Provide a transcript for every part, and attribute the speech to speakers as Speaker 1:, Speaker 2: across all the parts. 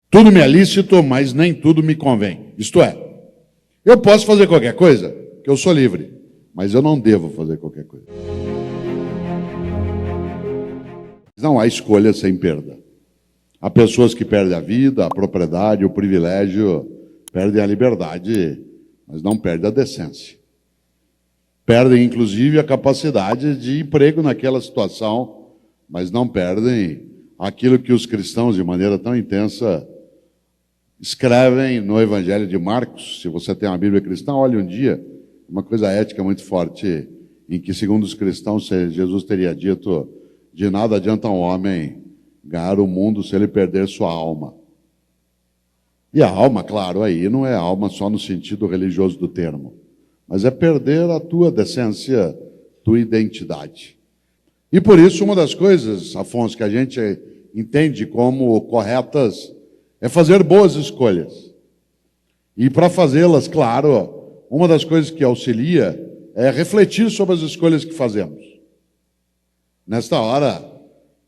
Speaker 1: Tudo me é lícito, mas nem tudo me convém. Isto é, eu posso fazer qualquer coisa, porque eu sou livre, mas eu não devo fazer qualquer coisa. Não há escolha sem perda. Há pessoas que perdem a vida, a propriedade, o privilégio, perdem a liberdade, mas não perdem a decência. Perdem, inclusive, a capacidade de emprego naquela situação, mas não perdem aquilo que os cristãos, de maneira tão intensa, escrevem no Evangelho de Marcos. Se você tem uma Bíblia cristã, olhe um dia, uma coisa ética muito forte, em que, segundo os cristãos, Jesus teria dito: de nada adianta um homem ganhar o mundo se ele perder sua alma. E a alma, claro, aí não é alma só no sentido religioso do termo, mas é perder a tua decência, tua identidade. E por isso, uma das coisas, Afonso, que a gente entende como corretas é fazer boas escolhas. E para fazê-las, claro, uma das coisas que auxilia é refletir sobre as escolhas que fazemos. Nesta hora,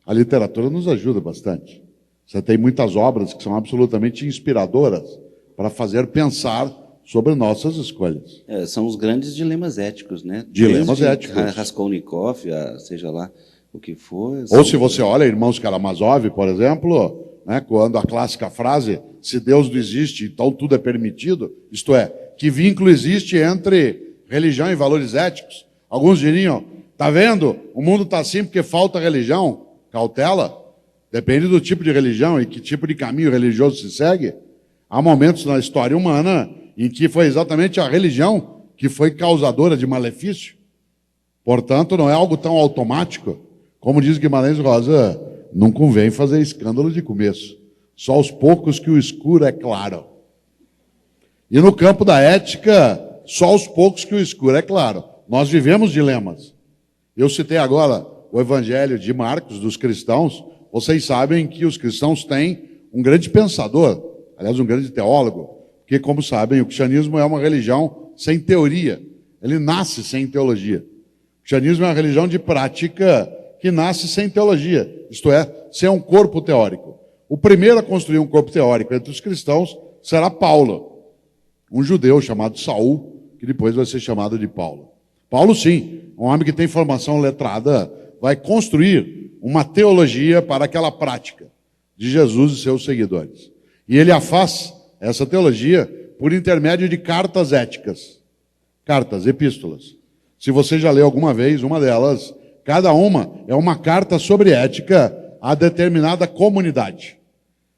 Speaker 1: a literatura nos ajuda bastante. Você tem muitas obras que são absolutamente inspiradoras para fazer pensar sobre nossas escolhas.
Speaker 2: São os grandes dilemas éticos, né?
Speaker 1: Dilemas éticos.
Speaker 2: Raskolnikov, seja lá o que for.
Speaker 1: Ou se você olha Irmãos Karamazov, por exemplo, né, quando a clássica frase, se Deus não existe, então tudo é permitido, isto é, que vínculo existe entre religião e valores éticos? Alguns diriam, está vendo? O mundo está assim porque falta religião. Cautela. Depende do tipo de religião e que tipo de caminho religioso se segue. Há momentos na história humana em que foi exatamente a religião que foi causadora de malefício. Portanto, não é algo tão automático. Como diz Guimarães Rosa, não convém fazer escândalo de começo. Só aos poucos que o escuro é claro. E no campo da ética, só aos poucos que o escuro é claro. Nós vivemos dilemas. Eu citei agora o Evangelho de Marcos, dos cristãos. Vocês sabem que os cristãos têm um grande pensador, aliás, um grande teólogo, porque, como sabem, o cristianismo é uma religião sem teoria. Ele nasce sem teologia. O cristianismo é uma religião de prática que nasce sem teologia, isto é, sem um corpo teórico. O primeiro a construir um corpo teórico entre os cristãos será Paulo, um judeu chamado Saul, que depois vai ser chamado de Paulo. Paulo, sim, um homem que tem formação letrada, vai construir uma teologia para aquela prática de Jesus e seus seguidores. E ele a faz, essa teologia, por intermédio de cartas éticas. Cartas, epístolas. Se você já leu alguma vez uma delas, cada uma é uma carta sobre ética a determinada comunidade.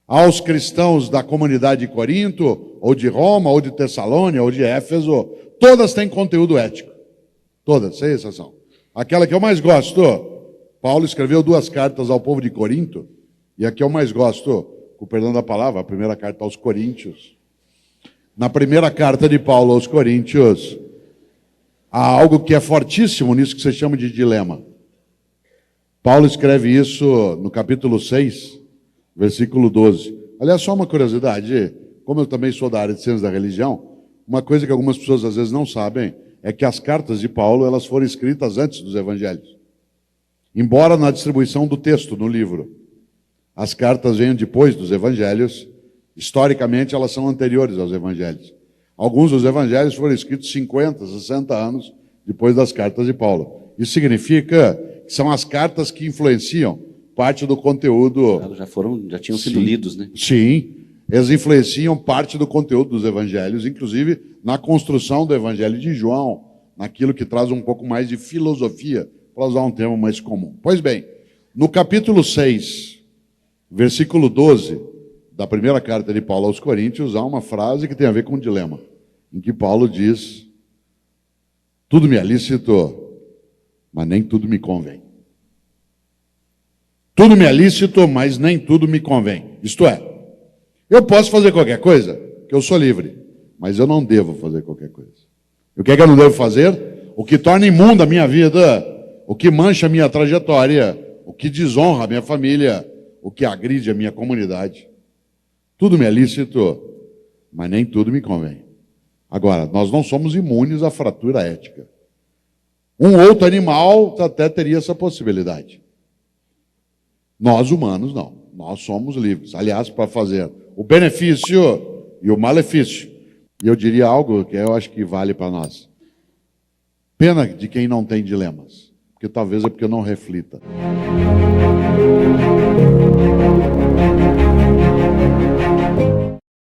Speaker 1: Aos cristãos da comunidade de Corinto, ou de Roma, ou de Tessalônia, ou de Éfeso, todas têm conteúdo ético. Todas, sem exceção. Aquela que eu mais gosto, Paulo escreveu 2 cartas ao povo de Corinto, e a que eu mais gosto, com o perdão da palavra, a primeira carta aos Coríntios. Na primeira carta de Paulo aos Coríntios, há algo que é fortíssimo nisso que se chama de dilema. Paulo escreve isso no capítulo 6, versículo 12. Aliás, só uma curiosidade, como eu também sou da área de ciências da religião, uma coisa que algumas pessoas às vezes não sabem é que as cartas de Paulo elas foram escritas antes dos evangelhos. Embora na distribuição do texto, no livro, as cartas venham depois dos evangelhos, historicamente elas são anteriores aos evangelhos. Alguns dos evangelhos foram escritos 50, 60 anos depois das cartas de Paulo. Isso significa que são as cartas que influenciam parte do conteúdo.
Speaker 2: Já tinham sido lidos, né?
Speaker 1: Sim, eles influenciam parte do conteúdo dos evangelhos, inclusive na construção do evangelho de João, naquilo que traz um pouco mais de filosofia, para usar um termo mais comum. Pois bem, no capítulo 6, versículo 12, da primeira carta de Paulo aos Coríntios, há uma frase que tem a ver com um dilema, em que Paulo diz: tudo me é lícito, mas nem tudo me convém. Tudo me é lícito, mas nem tudo me convém. Isto é, eu posso fazer qualquer coisa, porque eu sou livre, mas eu não devo fazer qualquer coisa. E o que é que eu não devo fazer? O que torna imunda a minha vida, o que mancha a minha trajetória, o que desonra a minha família, o que agride a minha comunidade. Tudo me é lícito, mas nem tudo me convém. Agora, nós não somos imunes à fratura ética. Um outro animal até teria essa possibilidade. Nós, humanos, não. Nós somos livres. Aliás, para fazer o benefício e o malefício. E eu diria algo que eu acho que vale para nós. Pena de quem não tem dilemas. Porque talvez é porque não reflita.